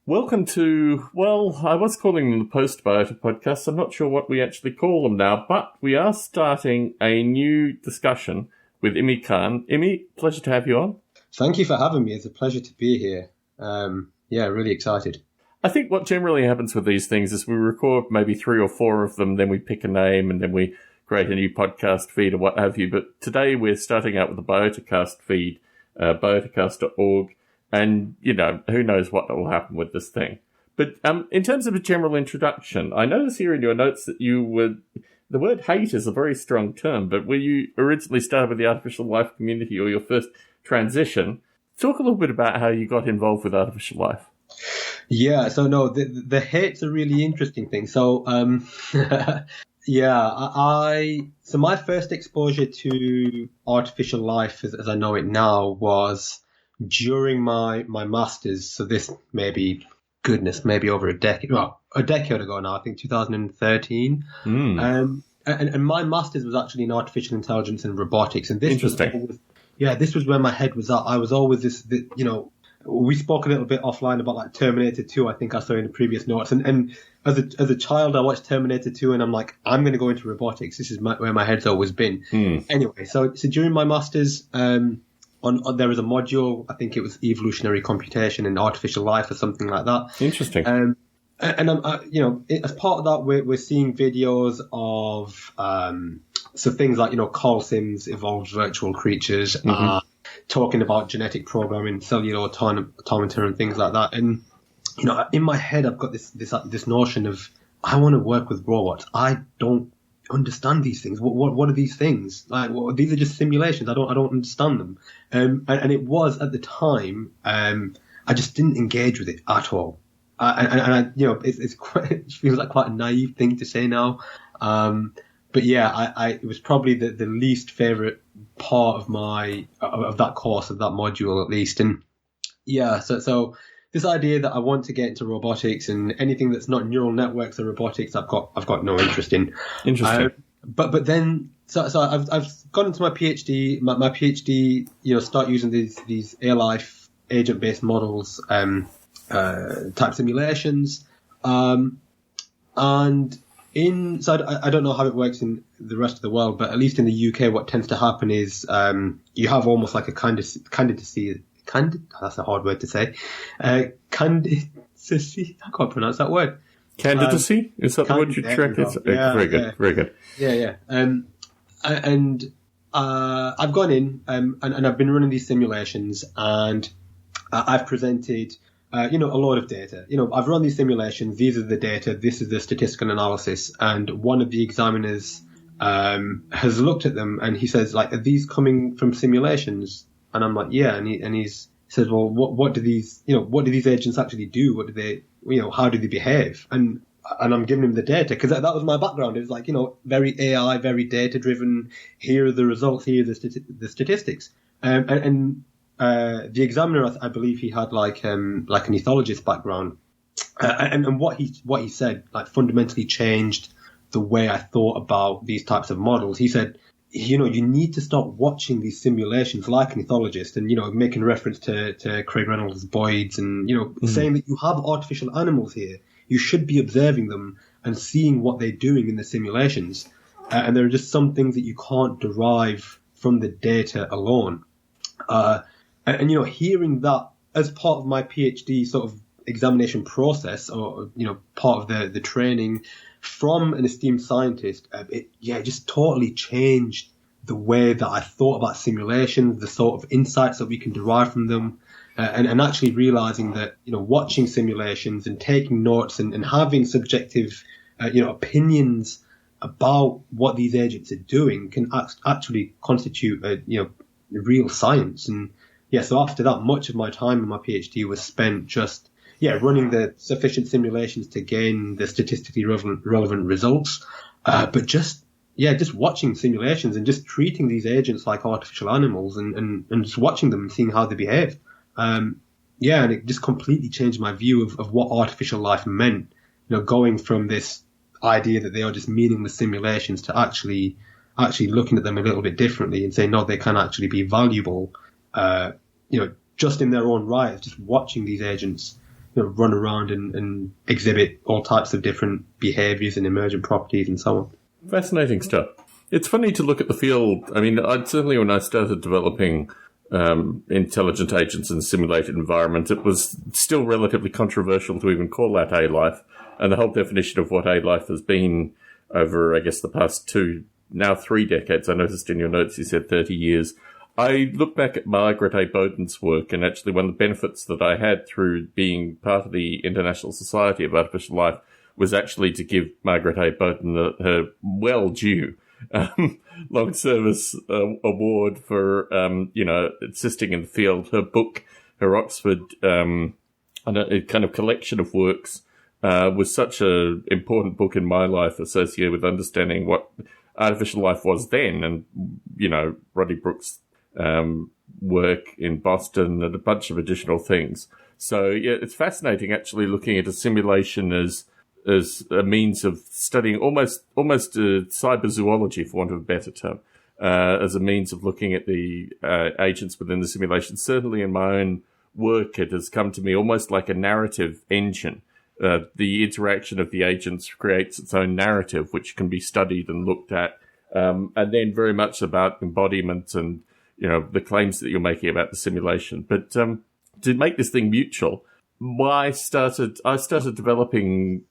Welcome to, well, I was calling them the Post-Biota podcast. I'm not sure what we actually call them now, but we are starting a new discussion with Imy Khan. Imy, pleasure to have you on. Thank you for having me. It's a pleasure to be here. Really excited. I think what generally happens with these things is we record maybe 3 or 4 of them, then we pick a name, and then we create a new podcast feed or what have you. But today we're starting out with the Biotacast feed, biotacast.org. And, you know, who knows what will happen with this thing. But in terms of a general introduction, I notice here in your notes that the word hate is a very strong term, but where you originally started with the artificial life community or your first transition, talk a little bit about how you got involved with artificial life. Yeah, so no, the hate's a really interesting thing. So, so my first exposure to artificial life as I know it now was during my master's. So this maybe over a decade ago now, I think 2013. And my master's was actually in artificial intelligence and robotics. And this this was where my head was at. I was always we spoke a little bit offline about like Terminator 2, I think I saw in the previous notes. And as a child, I watched Terminator 2 and I'm like, I'm going to go into robotics. This is where my head's always been. Anyway, so during my master's, there was a module, I think it was evolutionary computation and artificial life or something like that. Interesting. And as part of that, we're seeing videos of things like Carl Sims' evolved virtual creatures, talking about genetic programming, cellular automata, and things like that. And in my head, I've got this notion of I want to work with robots. I don't understand these things. What are these things? Like, these are just simulations. I don't understand them. And it was at the time, I just didn't engage with it at all. It feels like quite a naive thing to say now. But yeah, it was probably the least favorite part of that course, of that module at least. And yeah, so this idea that I want to get into robotics and anything that's not neural networks or robotics, I've got no interest in. Interesting. But then, so I've gone into my PhD. My PhD, start using these life agent-based models, type simulations, and I don't know how it works in the rest of the world, but at least in the UK, what tends to happen is you have almost like a candidacy. That's a hard word to say. Candidacy. I can't pronounce that word. Candidacy? Is that the word you track? Very good. Very good. Yeah. And I've gone in and I've been running these simulations, and I've presented a lot of data. I've run these simulations. These are the data. This is the statistical analysis. And one of the examiners has looked at them and he says, like, are these coming from simulations? And I'm like, yeah. And he says, well, what do these agents actually do? What do they, how do they behave? And I'm giving him the data because that was my background. It was like, very AI, very data driven. Here are the results. Here are the statistics. And the examiner, I believe he had like an ethologist background. And what he said, like, fundamentally changed the way I thought about these types of models. He said, you need to start watching these simulations like an ethologist, and, making reference to Craig Reynolds' Boyd's, and, saying that you have artificial animals here. You should be observing them and seeing what they're doing in the simulations. And there are just some things that you can't derive from the data alone. And hearing that as part of my PhD sort of examination process, or, part of the training from an esteemed scientist, it just totally changed the way that I thought about simulations, the sort of insights that we can derive from them, and actually realizing that, watching simulations and taking notes and having subjective, opinions about what these agents are doing can actually constitute real science. And yeah, so after that, much of my time in my PhD was spent just running the sufficient simulations to gain the statistically relevant results, but just watching simulations and just treating these agents like artificial animals and just watching them and seeing how they behave. And it just completely changed my view of what artificial life meant, going from this idea that they are just meaningless simulations to actually looking at them a little bit differently and saying, no, they can actually be valuable, just in their own right, just watching these agents run around and exhibit all types of different behaviours and emergent properties and so on. Fascinating stuff. It's funny to look at the field. I mean, certainly when I started developing intelligent agents in a simulated environment, it was still relatively controversial to even call that A-life. And the whole definition of what A-life has been over, I guess, the past 3 decades. I noticed in your notes you said 30 years. I look back at Margaret A. Bowden's work, and actually one of the benefits that I had through being part of the International Society of Artificial Life was actually to give Margaret A. Bowden her well-due long service award for, assisting in the field. Her book, her Oxford a kind of collection of works, was such an important book in my life associated with understanding what artificial life was then. And, Roddy Brooks' work in Boston and a bunch of additional things. So, yeah, it's fascinating actually looking at a simulation as a means of studying almost cyberzoology, for want of a better term, as a means of looking at the agents within the simulation. Certainly in my own work, it has come to me almost like a narrative engine. The interaction of the agents creates its own narrative, which can be studied and looked at, and then very much about embodiment and, the claims that you're making about the simulation. But to make this thing mutual, I started developing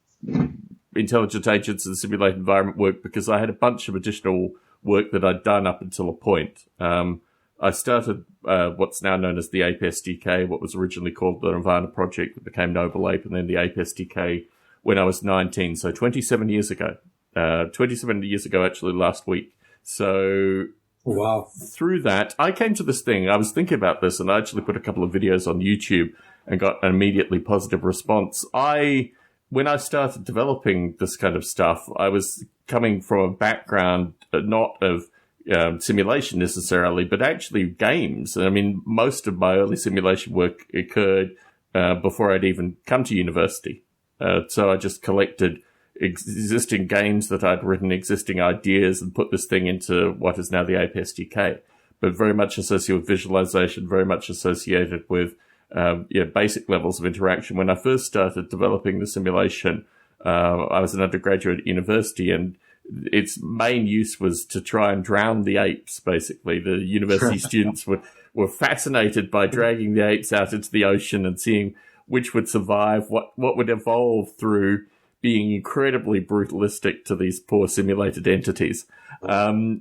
intelligent agents in the simulated environment work because I had a bunch of additional work that I'd done up until a point. I started what's now known as the Ape SDK, what was originally called the Nirvana Project, that became Noble Ape, and then the Ape SDK when I was 19, so 27 years ago. 27 years ago, actually, last week. So wow. Through that, I came to this thing. I was thinking about this, and I actually put a couple of videos on YouTube and got an immediately positive response. When I started developing this kind of stuff, I was coming from a background not of simulation necessarily, but actually games. I mean, most of my early simulation work occurred before I'd even come to university. So I just collected existing games that I'd written, existing ideas, and put this thing into what is now the Ape SDK. But very much associated with visualization, very much associated with basic levels of interaction. When I first started developing the simulation, I was an undergraduate at university, and its main use was to try and drown the apes, basically. The university students were fascinated by dragging the apes out into the ocean and seeing which would survive, what would evolve through being incredibly brutalistic to these poor simulated entities. But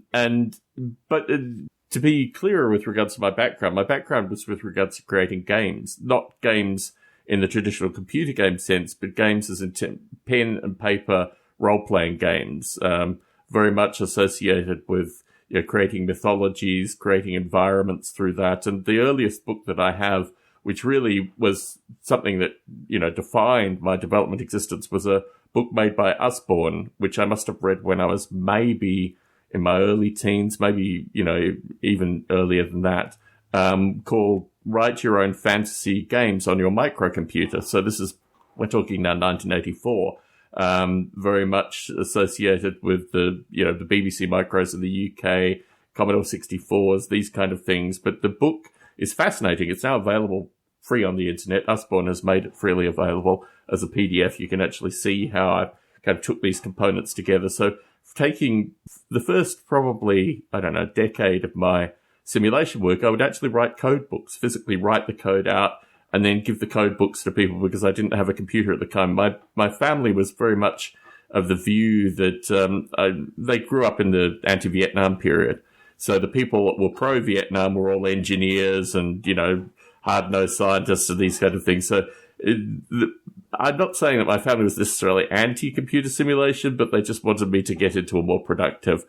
to be clearer with regards to my background was with regards to creating games, not games in the traditional computer game sense, but games as in pen and paper role-playing games, very much associated with creating mythologies, creating environments through that. And the earliest book that I have, which really was something that, defined my development existence, was a book made by Usborne, which I must have read when I was maybe in my early teens, maybe, even earlier than that, called Write Your Own Fantasy Games on Your Microcomputer. So we're talking now 1984, very much associated with the BBC Micros in the UK, Commodore 64s, these kind of things. But the book is fascinating. It's now available free on the internet. Usborne has made it freely available as a PDF. You can actually see how I kind of took these components together. So taking the first probably, decade of my simulation work, I would actually write code books, physically write the code out, and then give the code books to people because I didn't have a computer at the time. My family was very much of the view that they grew up in the anti-Vietnam period. So the people that were pro-Vietnam were all engineers and, hard-nosed scientists and these kind of things. So I'm not saying that my family was necessarily anti-computer simulation, but they just wanted me to get into a more productive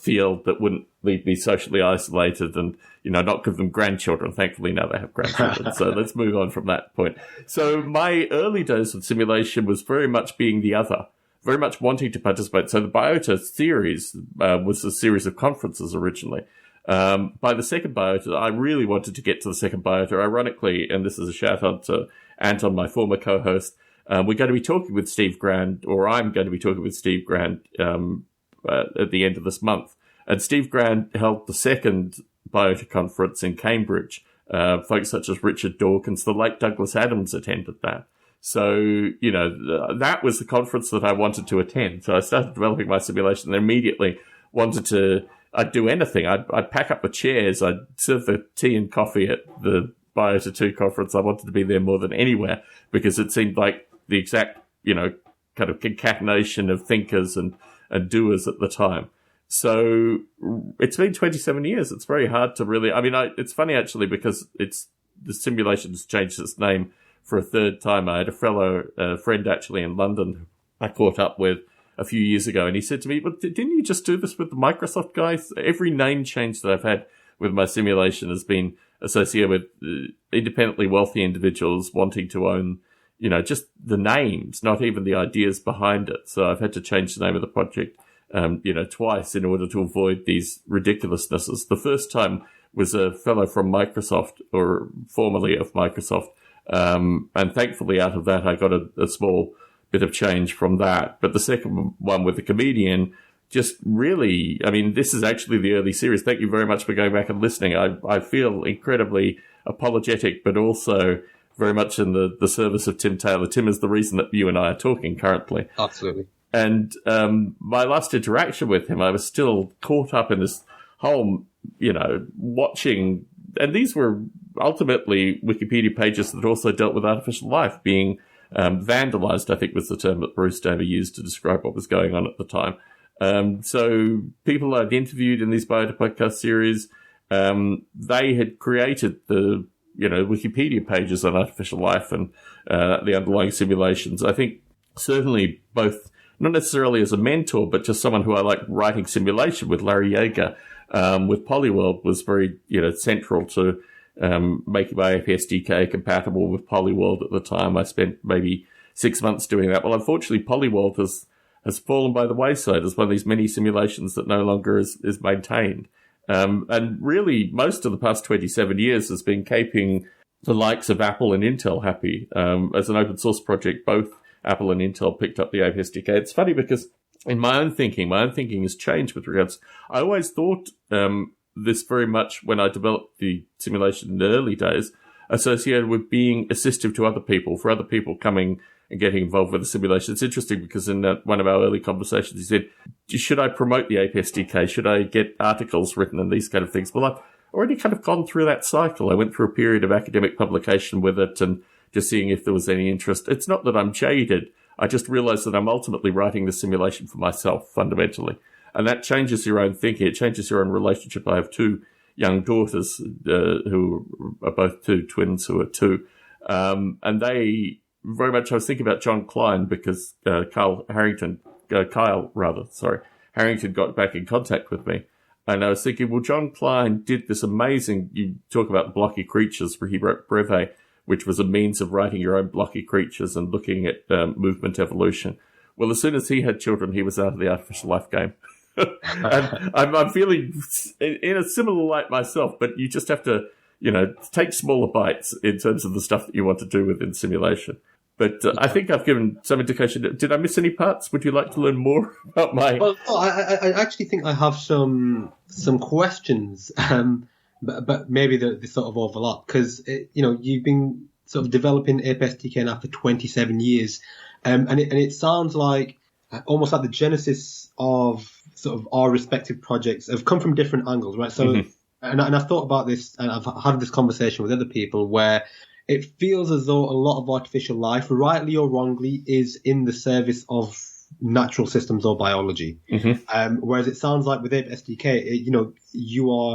field that wouldn't leave me socially isolated and, not give them grandchildren. Thankfully, now they have grandchildren. So let's move on from that point. So my early days of simulation was very much being the other, very much wanting to participate. So the Biota series was a series of conferences originally. By the second Biota, I really wanted to get to the second Biota. Ironically, and this is a shout out to Anton, my former co-host, we're going to be talking with Steve Grand, or I'm going to be talking with Steve Grand at the end of this month. And Steve Grand held the second Biota conference in Cambridge folks such as Richard Dawkins, the late Douglas Adams attended that. So, that was the conference that I wanted to attend. So I started developing my simulation and immediately I'd do anything. I'd pack up the chairs. I'd serve the tea and coffee at the Biota 2 conference. I wanted to be there more than anywhere because it seemed like the exact, kind of concatenation of thinkers and doers at the time. So it's been 27 years. It's very hard to really, it's funny actually because the simulation's changed its name for a third time. I had a friend actually in London I caught up with a few years ago, and he said to me, "But didn't you just do this with the Microsoft guys?" Every name change that I've had with my simulation has been associated with independently wealthy individuals wanting to own, just the names, not even the ideas behind it. So I've had to change the name of the project, twice in order to avoid these ridiculousnesses. The first time was a fellow from Microsoft, or formerly of Microsoft, and thankfully out of that I got a small bit of change from that. But the second one with the comedian, just really, this is actually the early series. Thank you very much for going back and listening. I feel incredibly apologetic, but also very much in the service of Tim Taylor. Tim is the reason that you and I are talking currently. Absolutely. And my last interaction with him, I was still caught up in this whole, watching, and these were ultimately Wikipedia pages that also dealt with artificial life being vandalized, I think was the term that Bruce Damer used to describe what was going on at the time. So people I'd interviewed in these Biota podcast series, they had created the, Wikipedia pages on artificial life and the underlying simulations. I think certainly both, not necessarily as a mentor, but just someone who I like writing simulation with. Larry Yeager with Polyworld was very, central to making my APSDK compatible with Polyworld at the time. I spent maybe 6 months doing that. Well, unfortunately, Polyworld has fallen by the wayside as one of these mini simulations that no longer is maintained. And really, most of the past 27 years has been keeping the likes of Apple and Intel happy. As an open source project, both Apple and Intel picked up the APSDK. It's funny because in my own thinking has changed with regards. I always thought this very much when I developed the simulation in the early days, associated with being assistive to other people, for other people coming and getting involved with the simulation. It's interesting because in one of our early conversations, he said, should I promote the APSDK? Should I get articles written and these kind of things? Well, I've already kind of gone through that cycle. I went through a period of academic publication with it and just seeing if there was any interest. It's not that I'm jaded. I just realized that I'm ultimately writing the simulation for myself, fundamentally. And that changes your own thinking. It changes your own relationship. I have two young daughters who are both two twins who are two. And they very much, I was thinking about John Klein because Kyle Harrington got back in contact with me. And I was thinking, well, John Klein did this amazing, you talk about blocky creatures, where he wrote Breve, which was a means of writing your own blocky creatures and looking at movement evolution. Well, as soon as he had children, he was out of the artificial life game. And I'm feeling in a similar light myself, but you just have to, take smaller bites in terms of the stuff that you want to do within simulation. But I think I've given some indication. Did I miss any parts? Would you like to learn more about my... Well, no, I actually think I have some questions, but maybe they sort of overlap because, you've been sort of developing APSDK now for 27 years, and it sounds like almost like the genesis of sort of our respective projects have come from different angles, right? So, and I've thought about this, and I've had this conversation with other people where it feels as though a lot of artificial life, rightly or wrongly, is in the service of natural systems or biology. Whereas it sounds like with APSDK,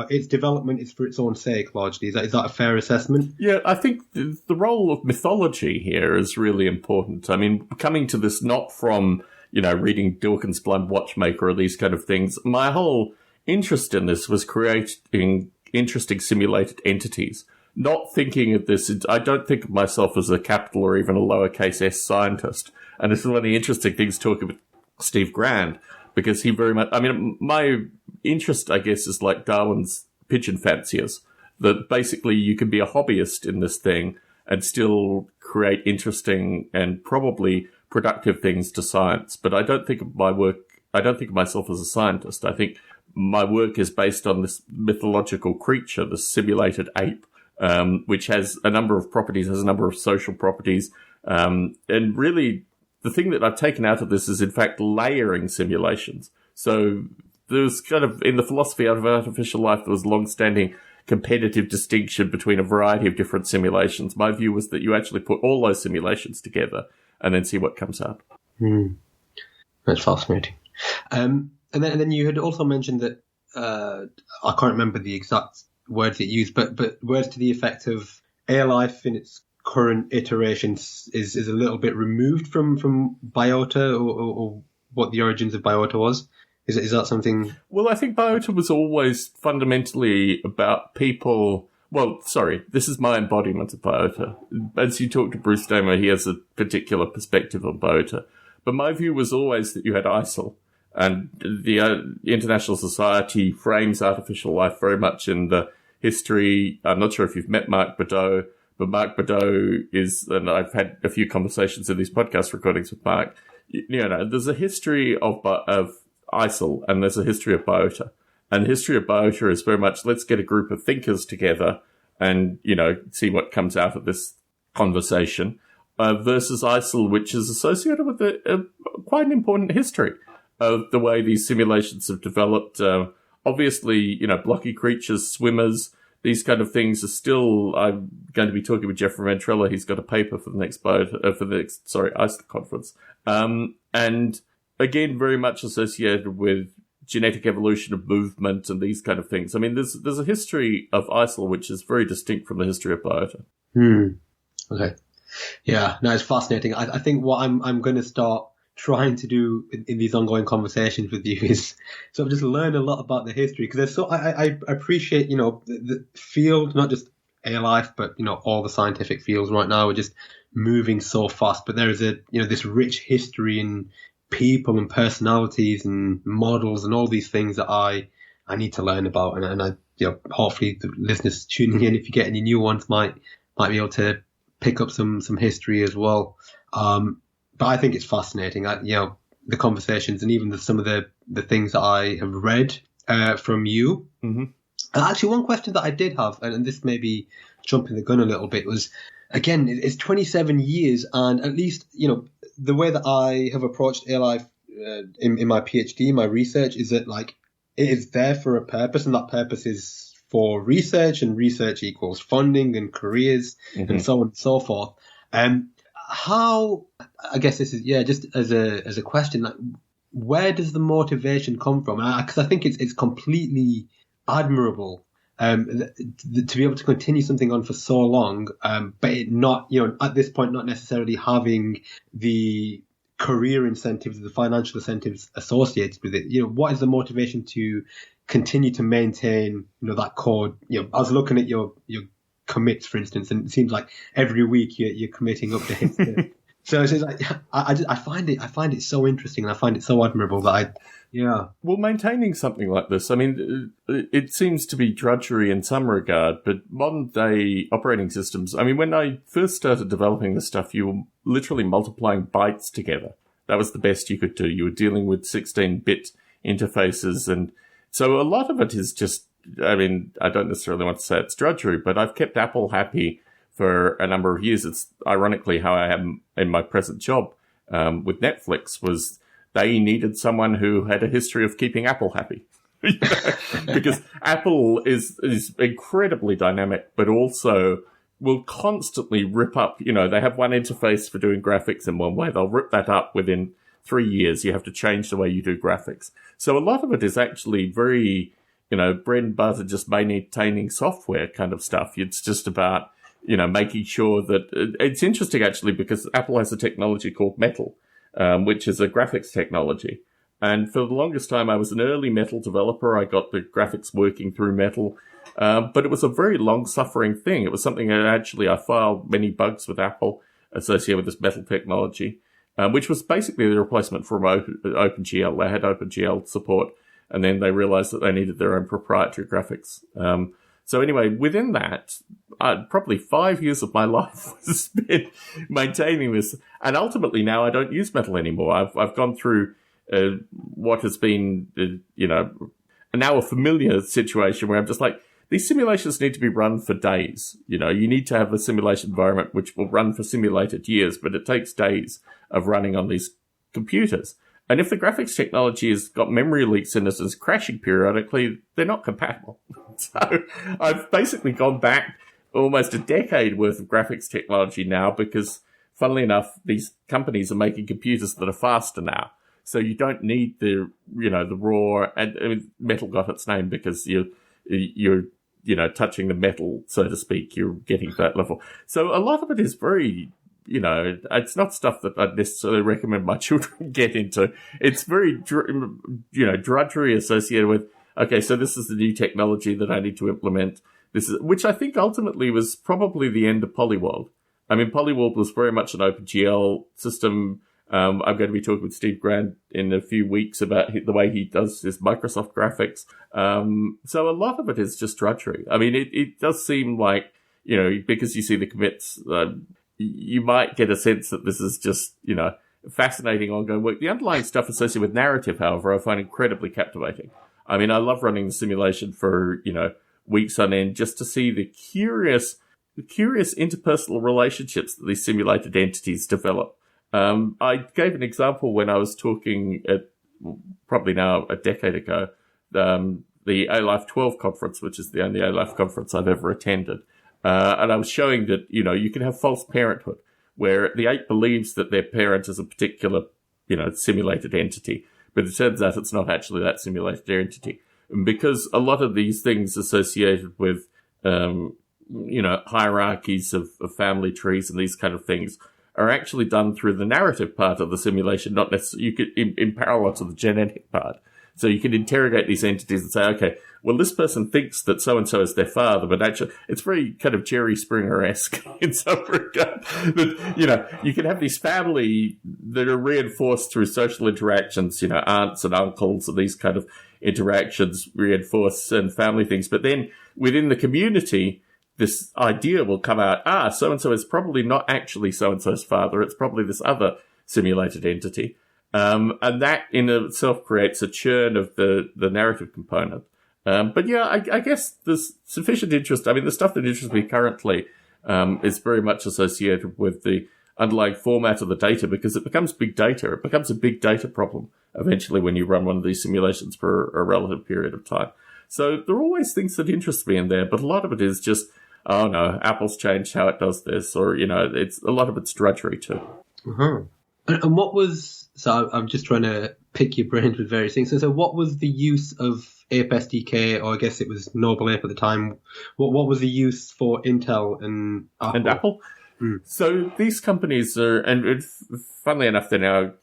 its development is for its own sake largely. Is that a fair assessment? Yeah, I think the role of mythology here is really important. I mean, coming to this not from, reading Dawkins' Blind Watchmaker or these kind of things, my whole interest in this was creating interesting simulated entities. Not thinking of this, I don't think of myself as a capital or even a lowercase s scientist. And this is one of the interesting things talking with Steve Grand, because he very much, my interest, I guess, is like Darwin's pigeon fanciers, that basically you can be a hobbyist in this thing and still create interesting and probably productive things to science. But I don't think of myself as a scientist. I think my work is based on this mythological creature, this simulated ape, which has a number of properties, has a number of social properties. And really, the thing that I've taken out of this is, in fact, layering simulations. So there's kind of, in the philosophy of artificial life, there was long-standing competitive distinction between a variety of different simulations. My view was that you actually put all those simulations together and then see what comes out. That's fascinating. And then you had also mentioned that, I can't remember the exact words it used, but words to the effect of AI life in its current iterations is a little bit removed from biota or what the origins of biota was. Is that something? Well, I think biota was always fundamentally about people. Well, sorry, this is my embodiment of biota. As you talk to Bruce Damer, he has a particular perspective on biota. But my view was always that you had ISIL. And the International Society frames artificial life very much in the history. I'm not sure if you've met Marc Baudot, but Marc Baudot is, and I've had a few conversations in these podcast recordings with Marc. You know, there's a history of ISIL and there's a history of biota. And the history of biota is very much, let's get a group of thinkers together and, you know, see what comes out of this conversation, versus ISIL, which is associated with quite an important history of the way these simulations have developed. Obviously, you know, blocky creatures, swimmers, these kind of things are still. I'm going to be talking with Jeffrey Ventrella. He's got a paper for the next ISIL conference, and again, very much associated with genetic evolution of movement and these kind of things. I mean, there's a history of ISIL which is very distinct from the history of biota. Okay, yeah, no, it's fascinating. I think what I'm going to start trying to do in these ongoing conversations with you is sort of just learn a lot about the history, because there's I appreciate, you know, the field, not just AI life, but, you know, all the scientific fields right now are just moving so fast. But there is this rich history in people and personalities and models and all these things that I need to learn about, and I, you know, hopefully the listeners tuning in, if you get any new ones, might be able to pick up some history as well. But I think it's fascinating. You know, the conversations and even some of the things that I have read from you. Mm-hmm. And actually, one question that I did have, and this may be jumping the gun a little bit, was, again, it's 27 years, and at least, you know, the way that I have approached AI life in my PhD, my research, is that, like, it is there for a purpose, and that purpose is for research, and research equals funding and careers, and so on and so forth. How, I guess this is, just as a question, like, where does the motivation come from? Because I think it's completely admirable to be able to continue something on for so long, but it not, you know, at this point, not necessarily having the career incentives, the financial incentives associated with it. You know, what is the motivation to continue to maintain, you know, that code? You know, I was looking at your commits, for instance, and it seems like every week you're committing updates. So it's like, I find it so interesting, and I find it so admirable that Well, maintaining something like this, I mean, it seems to be drudgery in some regard, but modern day operating systems, I mean, when I first started developing this stuff, you were literally multiplying bytes together. That was the best you could do. You were dealing with 16-bit interfaces, and so a lot of it is just, I mean, I don't necessarily want to say it's drudgery, but I've kept Apple happy for a number of years. It's ironically how I am in my present job with Netflix. Was they needed someone who had a history of keeping Apple happy. Because Apple is incredibly dynamic, but also will constantly rip up. You know, they have one interface for doing graphics in one way. They'll rip that up within 3 years. You have to change the way you do graphics. So a lot of it is actually very, you know, bread and butter, just maintaining software kind of stuff. It's just about, you know, making sure that it's interesting actually, because Apple has a technology called Metal, which is a graphics technology. And for the longest time, I was an early Metal developer. I got the graphics working through Metal. But it was a very long-suffering thing. It was something that actually I filed many bugs with Apple associated with this Metal technology, which was basically the replacement for OpenGL. They had OpenGL support, and then they realized that they needed their own proprietary graphics. So anyway, within that, probably 5 years of my life was spent maintaining this. And ultimately now I don't use Metal anymore. I've gone through what has been, you know, now a familiar situation where I'm just like, these simulations need to be run for days. You know, you need to have a simulation environment which will run for simulated years, but it takes days of running on these computers. And if the graphics technology has got memory leaks in it and is crashing periodically, they're not compatible. So I've basically gone back almost a decade worth of graphics technology now because, funnily enough, these companies are making computers that are faster now. So you don't need the raw, and I mean, metal got its name because you're touching the metal, so to speak. You're getting to that level. So a lot of it is very, it's not stuff that I'd necessarily recommend my children get into. It's very, drudgery associated with, okay, so this is the new technology that I need to implement. Which I think ultimately was probably the end of Polyworld. I mean, Polyworld was very much an OpenGL system. I'm going to be talking with Steve Grant in a few weeks about the way he does his Microsoft graphics. So a lot of it is just drudgery. I mean, it does seem like, because you see the commits, you might get a sense that this is just, fascinating ongoing work. The underlying stuff associated with narrative, however, I find incredibly captivating. I mean, I love running the simulation for, weeks on end just to see the curious interpersonal relationships that these simulated entities develop. I gave an example when I was talking at probably now a decade ago, the A-Life 12 conference, which is the only A-Life conference I've ever attended. And I was showing that, you can have false parenthood where the ape believes that their parent is a particular, simulated entity, but it turns out it's not actually that simulated entity. And because a lot of these things associated with, hierarchies of family trees and these kind of things are actually done through the narrative part of the simulation, not necessarily you could in parallel to the genetic part. So you can interrogate these entities and say, okay, well, this person thinks that so-and-so is their father, but actually it's very kind of Jerry Springer-esque in some regard. That, you can have these family that are reinforced through social interactions, aunts and uncles and these kind of interactions reinforce and family things. But then within the community, this idea will come out, so-and-so is probably not actually so-and-so's father. It's probably this other simulated entity. And that in itself creates a churn of the narrative component. But yeah, I guess there's sufficient interest. I mean, the stuff that interests me currently, is very much associated with the underlying format of the data because it becomes big data. It becomes a big data problem eventually when you run one of these simulations for a relative period of time. So there are always things that interest me in there, but a lot of it is just, oh no, Apple's changed how it does this, or, it's a lot of it's drudgery too. Uh-huh. And what was, so I'm just trying to pick your brains with various things. So what was the use of Ape SDK, or I guess it was Noble Ape at the time? What was the use for Intel and Apple? And Apple? So these companies are, and funnily enough, they're now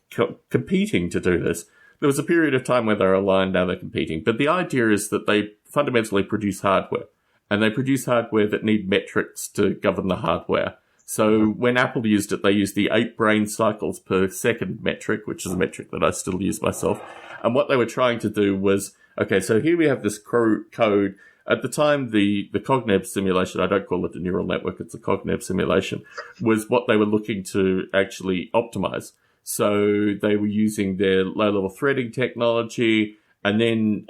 competing to do this. There was a period of time where they're aligned, now they're competing. But the idea is that they fundamentally produce hardware. And they produce hardware that need metrics to govern the hardware. So when Apple used it, they used the 8 brain cycles per second metric, which is a metric that I still use myself. And what they were trying to do was, okay, so here we have this code. At the time, the cognitive simulation, I don't call it a neural network, it's a cognitive simulation, was what they were looking to actually optimize. So they were using their low-level threading technology. And then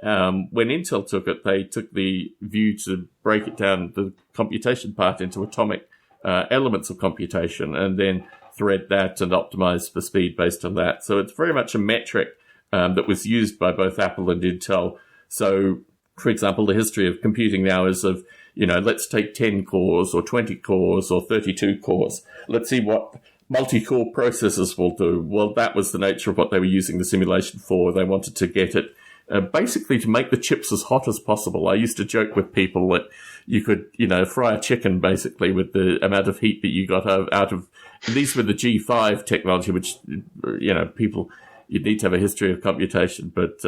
when Intel took it, they took the view to break it down, the computation part, into atomic elements of computation, and then thread that and optimize for speed based on that. So it's very much a metric that was used by both Apple and Intel. So, for example, the history of computing now is of, let's take 10 cores or 20 cores or 32 cores. Let's see what multi-core processors will do. Well, that was the nature of what they were using the simulation for. They wanted to get it basically to make the chips as hot as possible. I used to joke with people that you could, fry a chicken basically with the amount of heat that you got out of, at least with the G5 technology, which, people, you'd need to have a history of computation. But,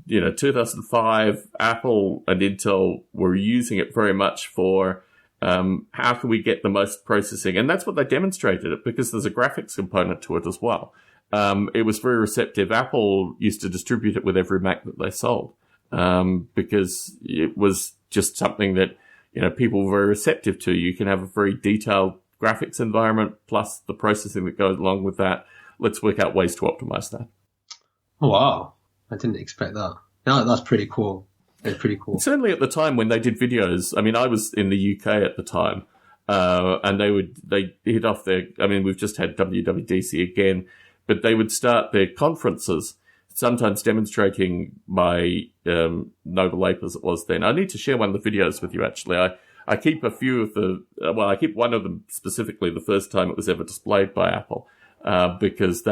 2005, Apple and Intel were using it very much for, how can we get the most processing? And that's what they demonstrated it, because there's a graphics component to it as well. It was very receptive. Apple used to distribute it with every Mac that they sold, because it was just something that, people were very receptive to. You can have a very detailed graphics environment plus the processing that goes along with that. Let's work out ways to optimize that. Oh, wow. I didn't expect that. No, that's pretty cool. It's pretty cool. Certainly at the time when they did videos, I mean, I was in the UK at the time, and they hit off we've just had WWDC again, but they would start their conferences, sometimes demonstrating my Noble Ape as it was then. I need to share one of the videos with you, actually. I keep a few of I keep one of them specifically the first time it was ever displayed by Apple, because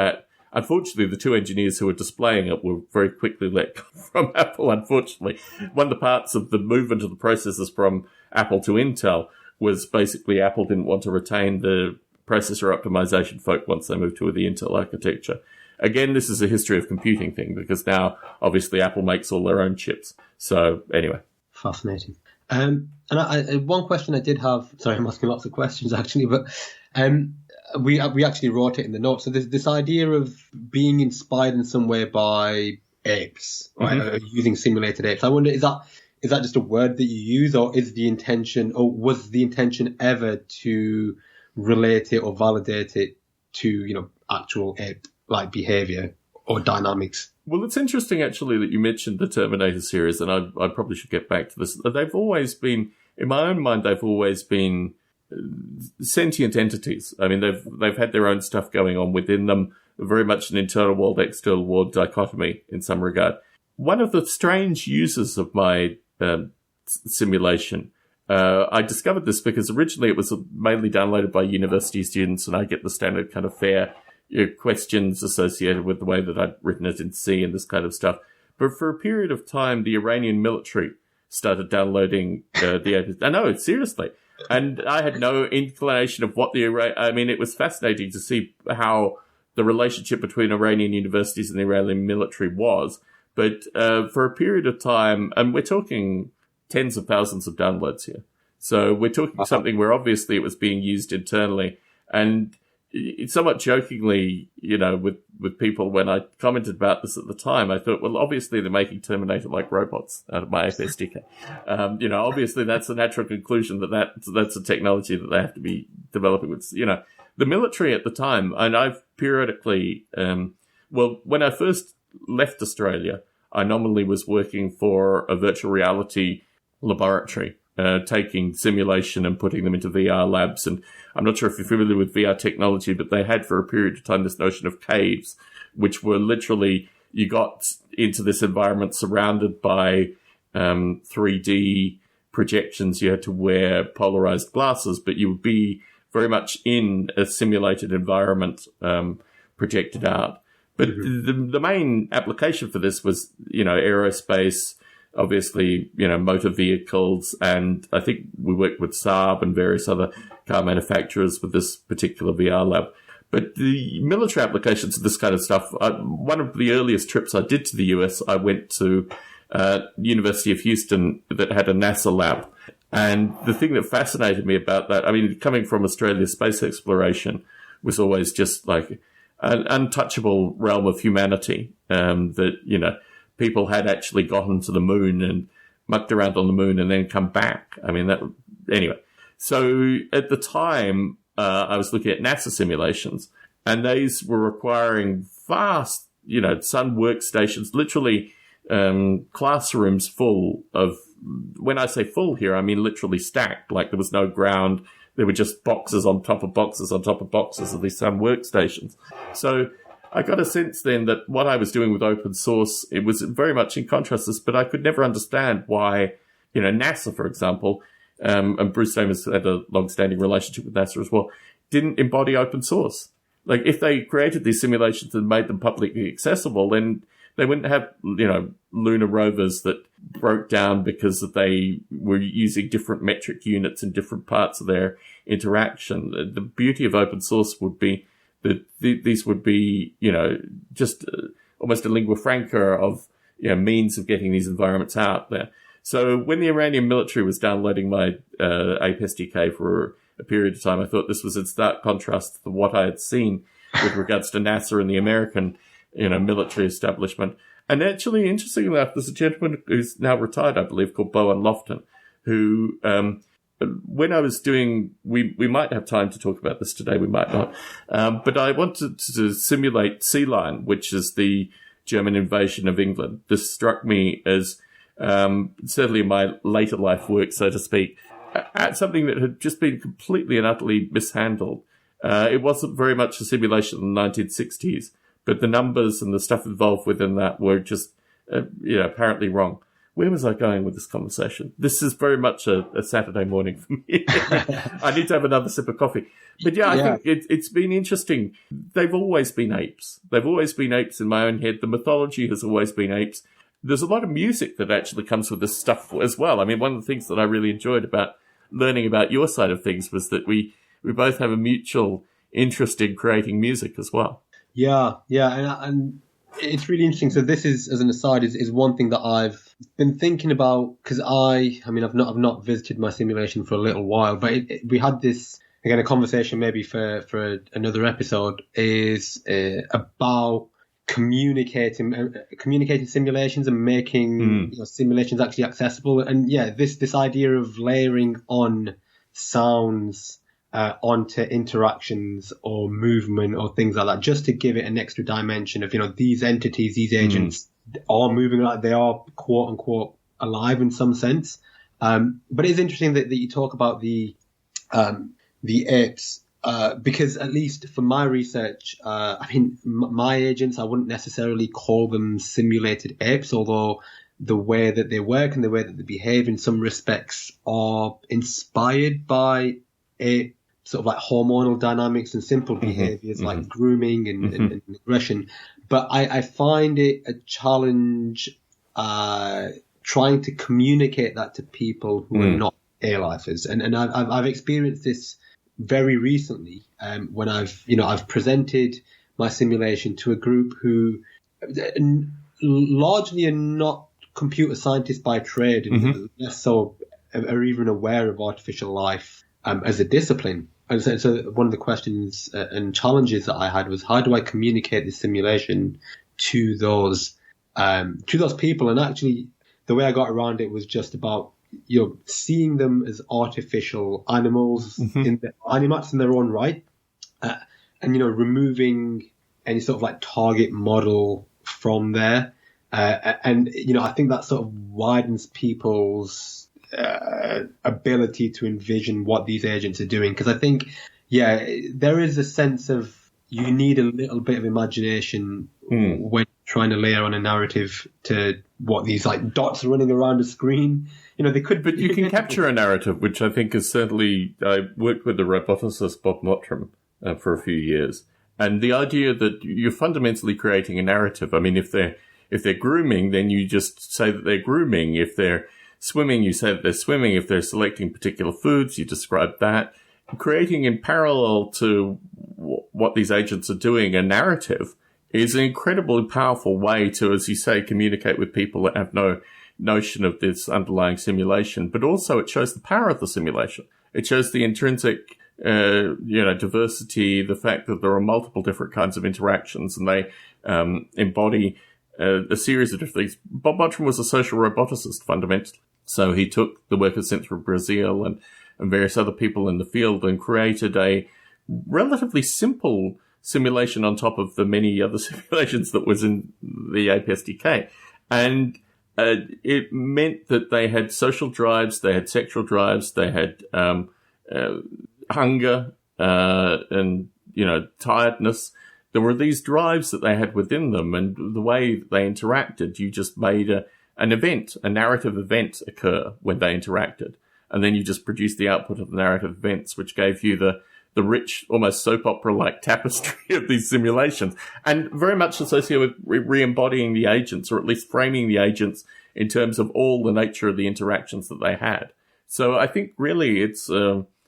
unfortunately, the two engineers who were displaying it were very quickly let go from Apple, unfortunately. One of the parts of the movement of the processors from Apple to Intel was basically Apple didn't want to retain the processor optimization folk once they moved to the Intel architecture. Again, this is a history of computing thing, because now, obviously, Apple makes all their own chips. So, anyway. Fascinating. And one question I did have, sorry, I'm asking lots of questions, actually, but we actually wrote it in the notes. So there's this idea of being inspired in some way by apes, right? Mm-hmm. Using simulated apes. I wonder, is that just a word that you use, or was the intention ever to relate it or validate it to, actual ape-like behavior or dynamics? Well, it's interesting, actually, that you mentioned the Terminator series, and I probably should get back to this. They've always been, in my own mind, sentient entities. I mean, they've had their own stuff going on within them, very much an internal world, external world dichotomy in some regard. One of the strange uses of my simulation, I discovered this because originally it was mainly downloaded by university students, and I get the standard kind of fare questions associated with the way that I'd written it in C and this kind of stuff. But for a period of time, the Iranian military started downloading the apes. I know, seriously. And I had no inclination of what it was fascinating to see how the relationship between Iranian universities and the Iranian military was. But for a period of time, and we're talking tens of thousands of downloads here. So we're talking something where obviously it was being used internally. And somewhat jokingly, with people, when I commented about this at the time, I thought, well, obviously they're making Terminator-like robots out of my Ape SDK. Obviously that's the natural conclusion that's a technology that they have to be developing with, the military at the time. And I've periodically, when I first left Australia, I nominally was working for a virtual reality laboratory, taking simulation and putting them into VR labs. And I'm not sure if you're familiar with VR technology, but they had for a period of time this notion of caves, which were literally, you got into this environment surrounded by 3D projections. You had to wear polarized glasses, but you would be very much in a simulated environment projected out. But the main application for this was, aerospace, obviously, motor vehicles, and I think we worked with Saab and various other car manufacturers with this particular VR lab. But the military applications of this kind of stuff, one of the earliest trips I did to the US, I went to University of Houston that had a NASA lab. And the thing that fascinated me about that, coming from Australia's space exploration, was always just like an untouchable realm of humanity, that, people had actually gotten to the moon and mucked around on the moon and then come back. Anyway. So at the time, I was looking at NASA simulations, and these were requiring vast, sun workstations, literally classrooms full of, when I say full here, I mean literally stacked, like there was no ground. There were just boxes on top of boxes on top of boxes of these sun workstations. So I got a sense then that what I was doing with open source, it was very much in contrast to this, but I could never understand why, NASA, for example, and Bruce Davis had a long-standing relationship with NASA as well, didn't embody open source. Like, if they created these simulations and made them publicly accessible, then they wouldn't have, lunar rovers that broke down because they were using different metric units in different parts of their interaction. The beauty of open source would be that these would be, just almost a lingua franca of, means of getting these environments out there. So when the Iranian military was downloading my Ape SDK for a period of time, I thought this was in stark contrast to what I had seen with regards to NASA and the American, military establishment. And actually, interestingly enough, there's a gentleman who's now retired, I believe, called Bowen Lofton, who, when I was doing, we might have time to talk about this today, we might not, but I wanted to simulate Sea Lion, which is the German invasion of England. This struck me as certainly in my later life work, so to speak, at something that had just been completely and utterly mishandled. It wasn't very much a simulation in the 1960s, but the numbers and the stuff involved within that were just, apparently wrong. Where was I going with this conversation? This is very much a Saturday morning for me. I need to have another sip of coffee. But I think it's been interesting. They've always been apes. They've always been apes in my own head. The mythology has always been apes. There's a lot of music that actually comes with this stuff as well. I mean, one of the things that I really enjoyed about learning about your side of things was that we both have a mutual interest in creating music as well. Yeah, and it's really interesting. So this is, as an aside, is one thing that I've been thinking about, because I've not visited my simulation for a little while, but we had this, again, a conversation maybe for another episode, is about communicating simulations and making simulations actually accessible. And this idea of layering on sounds onto interactions or movement or things like that, just to give it an extra dimension of, these entities, these agents are moving, like they are quote unquote alive in some sense. But it's interesting that you talk about the apes, because at least for my research, my agents, I wouldn't necessarily call them simulated apes, although the way that they work and the way that they behave in some respects are inspired by ape sort of like hormonal dynamics and simple behaviors like grooming and aggression. But I find it a challenge trying to communicate that to people who are not A-lifers. And I've experienced this very recently when I've presented my simulation to a group who largely are not computer scientists by trade and less so are even aware of artificial life as a discipline. And so one of the questions and challenges that I had was, how do I communicate this simulation to those people? And actually, the way I got around it was just about seeing them as artificial animals, animats in their own right, and removing any sort of like target model from there. And I think that sort of widens people's ability to envision what these agents are doing, because I think there is a sense of you need a little bit of imagination when trying to layer on a narrative to what these like dots running around a screen. But you can capture a narrative, which I think is certainly. I worked with the roboticist Bob Mottram for a few years, and the idea that you're fundamentally creating a narrative. I mean, if they're grooming, then you just say that they're grooming. If they're swimming, you say that they're swimming. If they're selecting particular foods, you describe that. Creating in parallel to what these agents are doing a narrative is an incredibly powerful way to, as you say, communicate with people that have no notion of this underlying simulation. But also it shows the power of the simulation. It shows the intrinsic diversity, the fact that there are multiple different kinds of interactions, and they embody a series of different things. Bob Mottram was a social roboticist fundamentally. So he took the work of Central Brazil and various other people in the field and created a relatively simple simulation on top of the many other simulations that was in the Ape SDK. And it meant that they had social drives, they had sexual drives, they had hunger and tiredness. There were these drives that they had within them, and the way they interacted, you just made an event, a narrative event occur when they interacted. And then you just produced the output of the narrative events, which gave you the rich, almost soap opera-like tapestry of these simulations, and very much associated with re-embodying the agents, or at least framing the agents in terms of all the nature of the interactions that they had. So I think really it's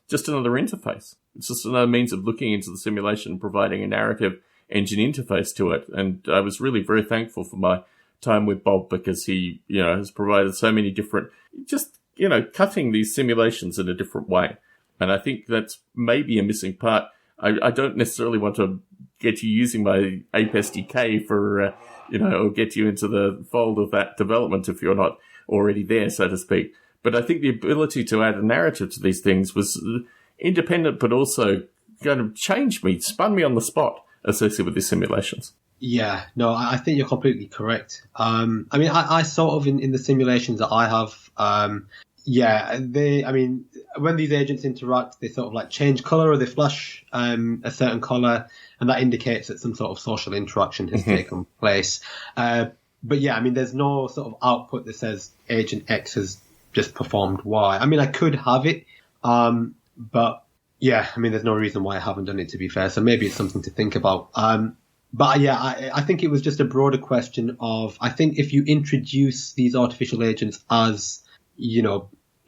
just another interface. It's just another means of looking into the simulation and providing a narrative engine interface to it. And I was really very thankful for my time with Bob, because he, has provided so many different, cutting these simulations in a different way. And I think that's maybe a missing part. I don't necessarily want to get you using my Ape SDK for, or get you into the fold of that development if you're not already there, so to speak. But I think the ability to add a narrative to these things was independent, but also kind of changed me, spun me on the spot associated with these simulations. Yeah, no, I think you're completely correct. I mean, I sort of in the simulations that I have, I mean, when these agents interact, they sort of like change color or they flash a certain color, and that indicates that some sort of social interaction has taken place. But yeah, I mean, there's no sort of output that says Agent X has just performed Y. I mean, I could have it, but yeah, I mean, there's no reason why I haven't done it, to be fair. So maybe it's something to think about. But yeah, I think it was just a broader question of, I think if you introduce these artificial agents as,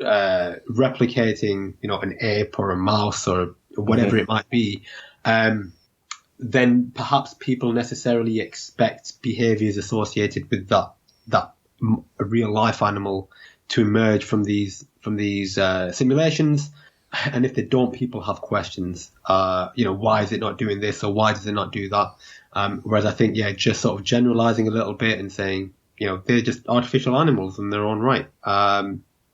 replicating, an ape or a mouse or whatever it might be, then perhaps people necessarily expect behaviors associated with that real life animal to emerge from these simulations. And if they don't, people have questions. Why is it not doing this, or why does it not do that? Whereas I think, just sort of generalizing a little bit and saying, they're just artificial animals in their own right.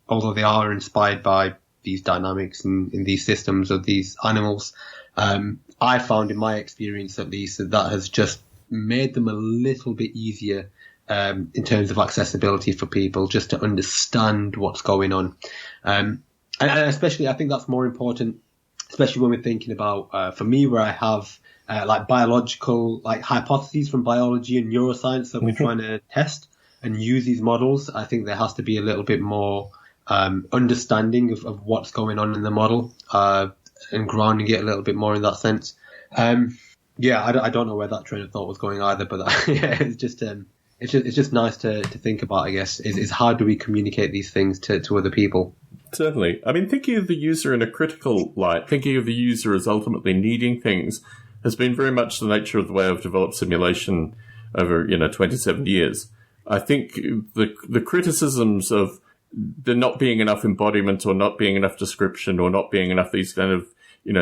Although they are inspired by these dynamics in these systems of these animals. I found in my experience, at least, that has just made them a little bit easier in terms of accessibility for people, just to understand what's going on. And especially, I think that's more important, especially when we're thinking about, for me, where I have like biological, like hypotheses from biology and neuroscience that we're trying to test and use these models. I think there has to be a little bit more understanding of what's going on in the model and grounding it a little bit more in that sense. I don't know where that train of thought was going either, but it's just nice to think about, I guess, is how do we communicate these things to other people? Certainly. I mean, thinking of the user in a critical light, thinking of the user as ultimately needing things, has been very much the nature of the way I've developed simulation over, 27 years. I think the criticisms of there not being enough embodiment or not being enough description or not being enough these kind of,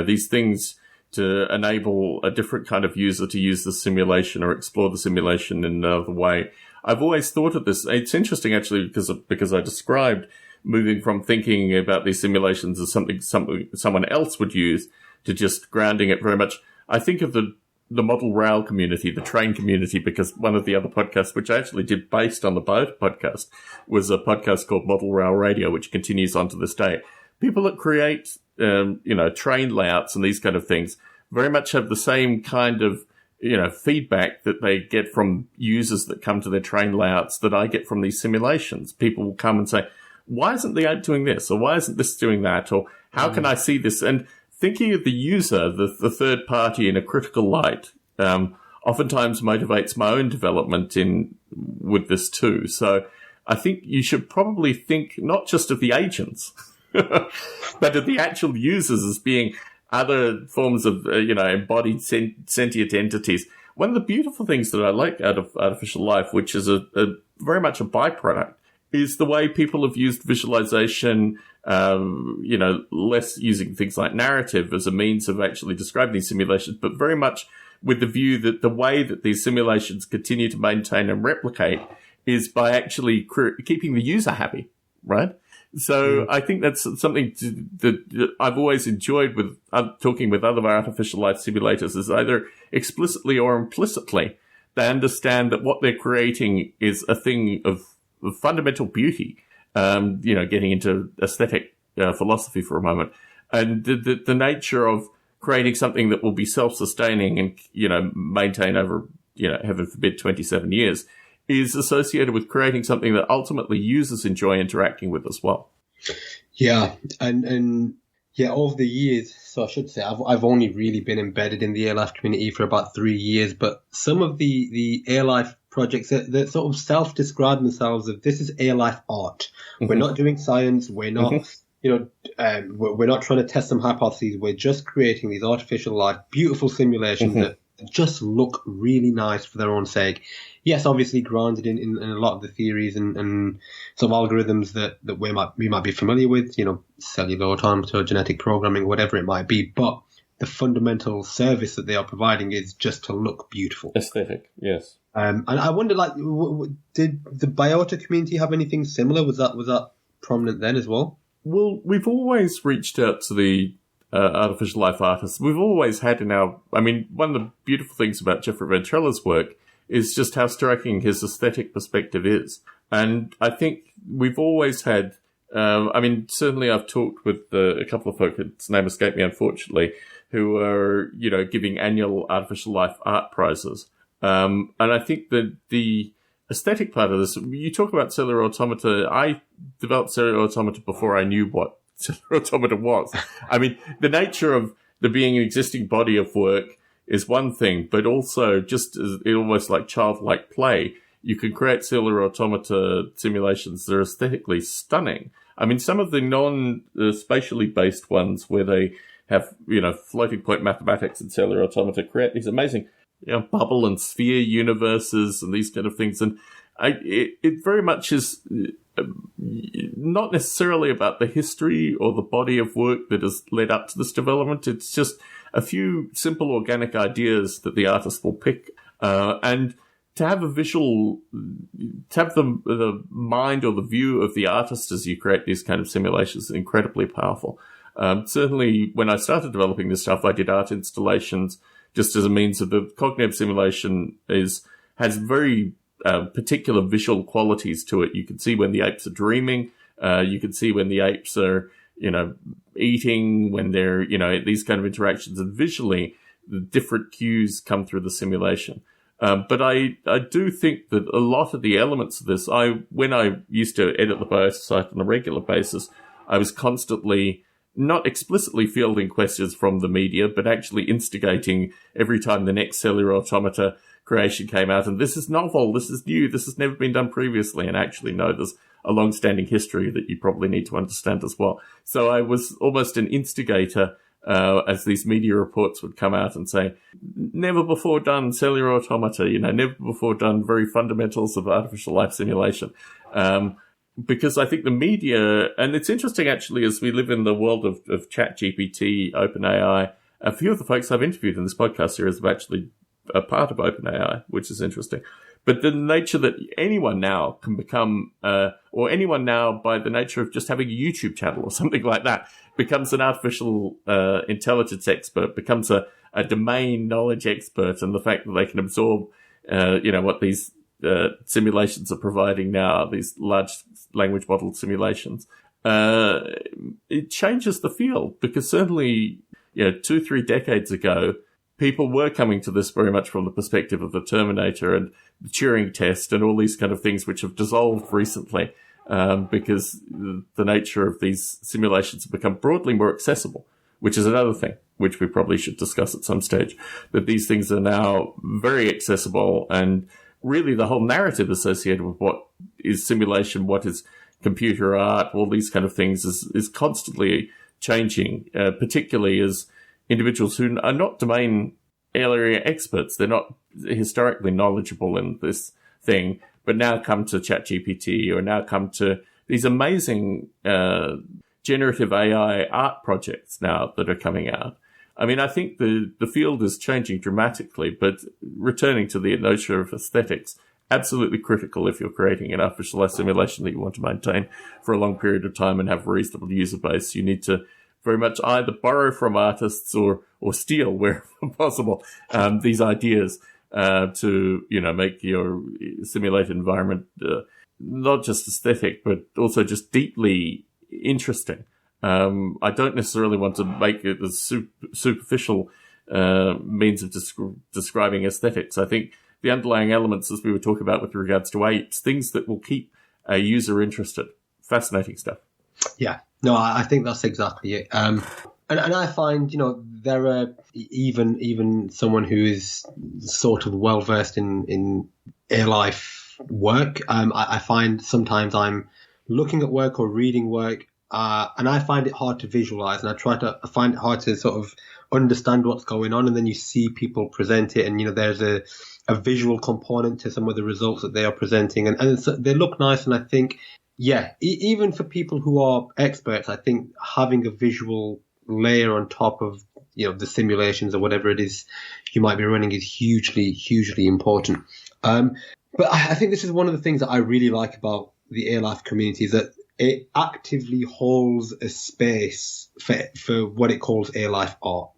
these things to enable a different kind of user to use the simulation or explore the simulation in another way. I've always thought of this. It's interesting, actually, because I described moving from thinking about these simulations as something someone else would use to just grounding it very much. I think of the model rail community, the train community, because one of the other podcasts, which I actually did based on the Boat podcast, was a podcast called Model Rail Radio, which continues on to this day. People that create, train layouts and these kind of things very much have the same kind of, feedback that they get from users that come to their train layouts that I get from these simulations. People will come and say, why isn't the app doing this? Or why isn't this doing that? Or how can I see this? And thinking of the user, the third party in a critical light, oftentimes motivates my own development with this too. So I think you should probably think not just of the agents, but of the actual users as being other forms of, embodied sentient entities. One of the beautiful things that I like out of artificial life, which is a very much a byproduct, is the way people have used visualization, less using things like narrative as a means of actually describing these simulations, but very much with the view that the way that these simulations continue to maintain and replicate is by actually keeping the user happy, right? So I think that's something that I've always enjoyed with talking with other artificial life simulators, is either explicitly or implicitly they understand that what they're creating is a thing of fundamental beauty, getting into aesthetic philosophy for a moment, and the nature of creating something that will be self-sustaining and, maintain over, heaven forbid, 27 years is associated with creating something that ultimately users enjoy interacting with as well. Yeah. And over the years, so I should say, I've only really been embedded in the A-Life community for about 3 years, but some of the A-Life projects that sort of self-describe themselves as, this is A-Life art. Mm-hmm. We're not doing science. We're not, we're not trying to test some hypotheses. We're just creating these artificial life, beautiful simulations that just look really nice for their own sake. Yes, obviously grounded in a lot of the theories and some algorithms that we might be familiar with, cellular automata, genetic programming, whatever it might be. But the fundamental service that they are providing is just to look beautiful. Aesthetic, yes. And I wonder, did the biota community have anything similar? Was that prominent then as well? Well, we've always reached out to the artificial life artists. We've always had one of the beautiful things about Jeffrey Ventrella's work is just how striking his aesthetic perspective is. And I think we've always had, certainly I've talked with a couple of folk, its name escaped me unfortunately, who are, giving annual artificial life art prizes. And I think that the aesthetic part of this, you talk about cellular automata. I developed cellular automata before I knew what cellular automata was. The nature of there being an existing body of work is one thing, but also just as almost like childlike play, you can create cellular automata simulations that are aesthetically stunning. Some of the non-spatially based ones where they have, floating point mathematics and cellular automata create these amazing bubble and sphere universes and these kind of things. And it very much is not necessarily about the history or the body of work that has led up to this development. It's just a few simple organic ideas that the artist will pick. And to have the mind or the view of the artist as you create these kind of simulations is incredibly powerful. Certainly when I started developing this stuff, I did art installations just as a means of the cognitive simulation has very particular visual qualities to it. You can see when the apes are dreaming. You can see when the apes are, eating, when they're, these kind of interactions, and visually the different cues come through the simulation. But I do think that a lot of the elements of this, when I used to edit the Biota site on a regular basis, I was constantly not explicitly fielding questions from the media, but actually instigating every time the next cellular automata creation came out. And this is novel, this is new, this has never been done previously. And actually, no, there's a long-standing history that you probably need to understand as well. So I was almost an instigator as these media reports would come out and say, never before done cellular automata, never before done very fundamentals of artificial life simulation. Because I think the media, and it's interesting actually as we live in the world of ChatGPT, OpenAI, a few of the folks I've interviewed in this podcast series have actually a part of OpenAI, which is interesting. But the nature that anyone now can become, or anyone now by the nature of just having a YouTube channel or something like that, becomes an artificial intelligence expert, becomes a domain knowledge expert, and the fact that they can absorb, what these simulations are providing now, these large language model simulations, it changes the field, because certainly, 2-3 decades ago, people were coming to this very much from the perspective of the Terminator and the Turing test and all these kind of things which have dissolved recently, because the nature of these simulations have become broadly more accessible, which is another thing which we probably should discuss at some stage, that these things are now very accessible, and really the whole narrative associated with what is simulation, what is computer art, all these kind of things is constantly changing, particularly as individuals who are not domain area experts, they're not historically knowledgeable in this thing, but now come to ChatGPT or now come to these amazing generative AI art projects now that are coming out. I think the field is changing dramatically, but returning to the notion of aesthetics, absolutely critical if you're creating an artificial life simulation that you want to maintain for a long period of time and have a reasonable user base. You need to very much either borrow from artists or steal wherever possible these ideas to make your simulated environment not just aesthetic but also just deeply interesting. I don't necessarily want to make it a superficial means of describing aesthetics. I think the underlying elements, as we were talking about with regards to apes, things that will keep a user interested. Fascinating stuff. Yeah, no, I think that's exactly it. And I find, there are even someone who is sort of well versed in air life work. I find sometimes I'm looking at work or reading work, and I find it hard to visualize, and I find it hard to sort of understand what's going on. And then you see people present it, and there's a visual component to some of the results that they are presenting, and they look nice. And I think, yeah, even for people who are experts, I think having a visual layer on top of the simulations or whatever it is you might be running is hugely important. But I think this is one of the things that I really like about the air life community, is that it actively holds a space for what it calls A-life art.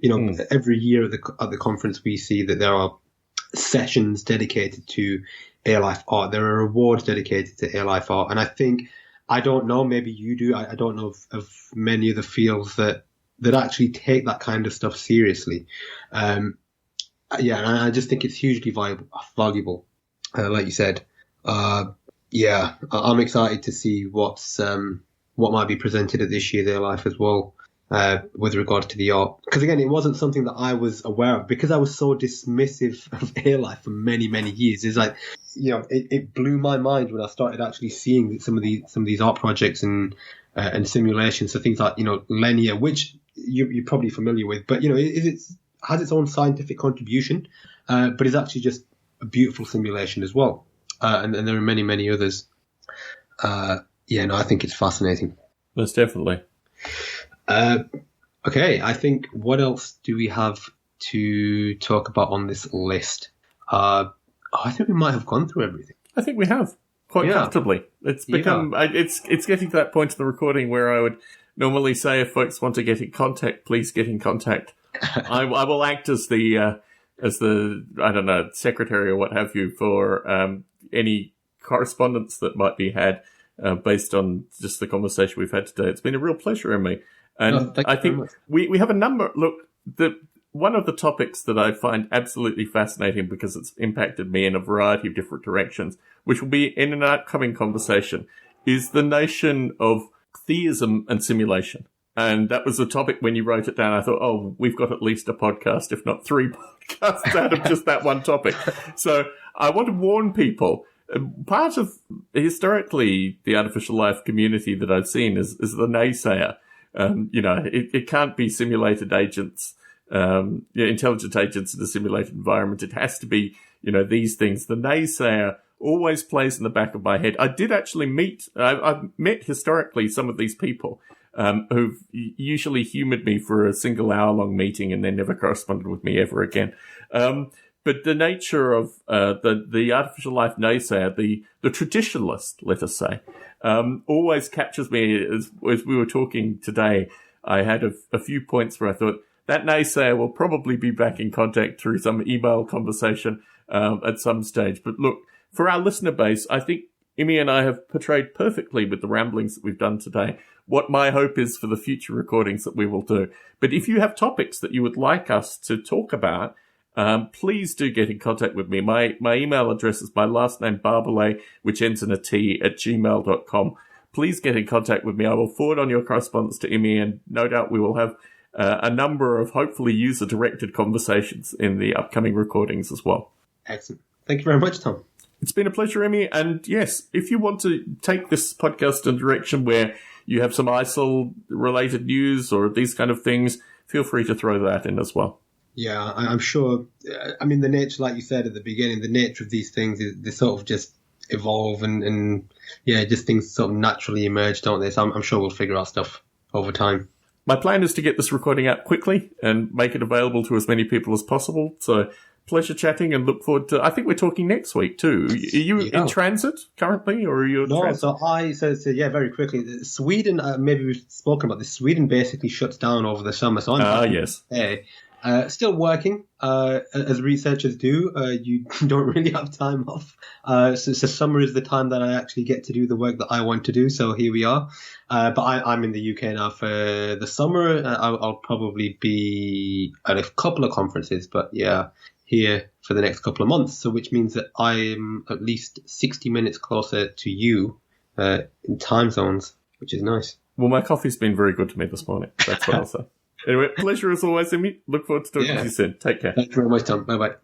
Every year at the conference we see that there are sessions dedicated to A-life art. There are awards dedicated to A-life art. And I think, I don't know, maybe you do, I don't know of many other fields that actually take that kind of stuff seriously. And I just think it's hugely valuable. Like you said, I'm excited to see what might be presented at this year's A-life as well, with regards to the art. Because again, it wasn't something that I was aware of because I was so dismissive of A-life for many, many years. It's like, it blew my mind when I started actually seeing some of these art projects and simulations. So things like, linear, which you're probably familiar with, but it has its own scientific contribution, but it's actually just a beautiful simulation as well. And there are many, many others. I think it's fascinating. Most definitely. Okay, I think what else do we have to talk about on this list? I think we might have gone through everything. I think we have quite comfortably. It's become it's getting to that point in the recording where I would normally say, if folks want to get in contact, please get in contact. I will act as the I don't know, secretary or what have you for any correspondence that might be had based on just the conversation we've had today. It's been a real pleasure, Imy. And I think we have a number. Look, one of the topics that I find absolutely fascinating because it's impacted me in a variety of different directions, which will be in an upcoming conversation, is the notion of theism and simulation. And that was the topic when you wrote it down. I thought, oh, we've got at least a podcast, if not 3 podcasts out of just that one topic. So I want to warn people. Part of, historically, the artificial life community that I've seen is the naysayer. It can't be simulated agents, intelligent agents in a simulated environment. It has to be, these things. The naysayer always plays in the back of my head. I did actually I've met historically some of these people who've usually humoured me for a single hour-long meeting and then never corresponded with me ever again. But the nature of the artificial life naysayer, the traditionalist, let us say, always captures me. As we were talking today, I had a few points where I thought, that naysayer will probably be back in contact through some email conversation at some stage. But look, for our listener base, I think Imy and I have portrayed perfectly with the ramblings that we've done today what my hope is for the future recordings that we will do. But if you have topics that you would like us to talk about, please do get in contact with me. My email address is my last name, Barbalet, which ends in a T, @gmail.com. Please get in contact with me. I will forward on your correspondence to Imy, and no doubt we will have a number of hopefully user-directed conversations in the upcoming recordings as well. Excellent. Thank you very much, Tom. It's been a pleasure, Imy. And yes, if you want to take this podcast in a direction where you have some ISIL-related news or these kind of things, feel free to throw that in as well. Yeah, I'm sure. I mean, the nature, like you said at the beginning, the nature of these things is they sort of just evolve and just things sort of naturally emerge, don't they? So I'm sure we'll figure out stuff over time. My plan is to get this recording out quickly and make it available to as many people as possible. So pleasure chatting and look forward to, I think we're talking next week too. Are you in transit currently or are you in transit? So very quickly, Sweden, maybe we've spoken about this, Sweden basically shuts down over the summer. So yes. Still working, as researchers do. You don't really have time off. So summer is the time that I actually get to do the work that I want to do. So here we are. But I'm in the UK now for the summer. I'll probably be at a couple of conferences, but here for the next couple of months. So which means that I'm at least 60 minutes closer to you in time zones, which is nice. Well, my coffee's been very good to me this morning. That's what I'll say. Anyway, pleasure as always, Imy. Look forward to talking to you soon. Take care. Thank you very much, Tom. Bye-bye.